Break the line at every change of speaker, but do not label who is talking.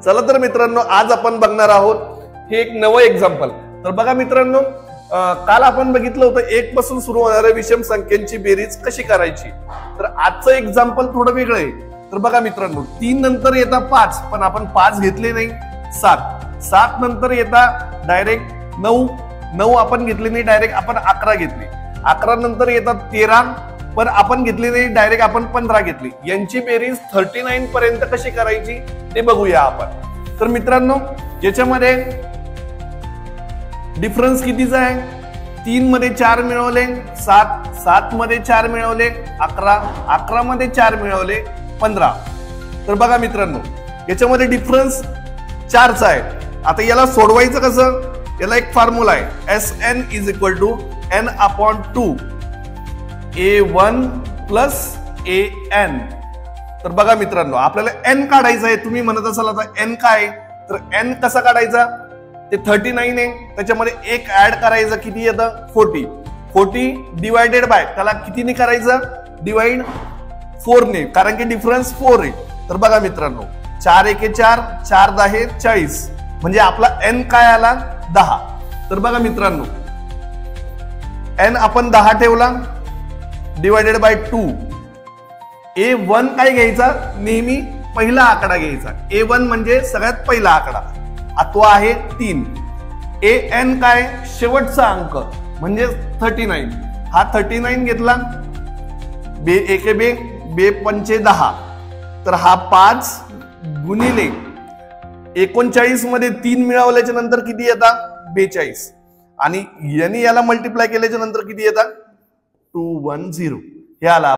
चला तर मित्रांनो, आज आपण बघणार आहोत हे एक नवं एक्झाम्पल. तर बघा मित्रांनो, काल आपण बघितलं होतं 1 पासून सुरू होणाऱ्या विषम संख्यांची बेरीज कशी करायची. तर आजचं एक्झाम्पल थोडं वेगळं आहे. तर बघा मित्रांनो, 3 नंतर येता 5, पण आपण 5 घेतले नाही. 7 नंतर येता डायरेक्ट 9 आपण घेतले नाही, डायरेक्ट आपण 11 घेतली. 11 नंतर येतात 13, पण आपण घेतली नाही, डायरेक्ट आपण 15 घेतली. यांची बेरीज 39 पर्यंत कशी करायची ते बघूया आपण. तर मित्रांनो, याच्यामध्ये डिफरन्स कितीचा आहे? 3 मध्ये 4 मिळवले 7 मध्ये 4 मिळवले 11 मध्ये 4 मिळवले 15. तर बघा मित्रांनो, याच्यामध्ये डिफरन्स 4चा आहे. आता याला सोडवायचं कसं? याला एक फॉर्म्युला आहे, SN = n/2 A1 + AN. तर बघा मित्रांनो, आपल्याला n काढायचा आहे. तुम्ही म्हणत असाल आता n काय? तर n कसा काढायचा? ते 39 आहे, त्याच्यामध्ये 1 ऍड करायचं, किती येतं? 40 डिवायडेड बाय, त्याला कितीने करायचं? डिवाइड 4 ने, कारण की डिफरन्स 4 आहे. तर बघा मित्रांनो, 4 × 1 = 4, 4 × 10 = 40, म्हणजे आपला n काय आला? 10. तर बघा मित्रांनो, n आपण 10 ठेवला, डिवायडेड बाय 2. A1 काय घ्यायचा? नेहमी पहिला आकडा घ्यायचा. A1 म्हणजे सगळ्यात पहिला आकडा, तो आहे 3. AN काय? शेवटचा अंक म्हणजे 39. हा 39 घेतला, बे 1 बे 5 10. तर हा 5 गुणिले 39 मध्ये 3 मिळवल्याच्या नंतर किती येतात? 42. आणि याने याला मल्टिप्लाय केल्याच्या नंतर किती येतात? 210 हे आला.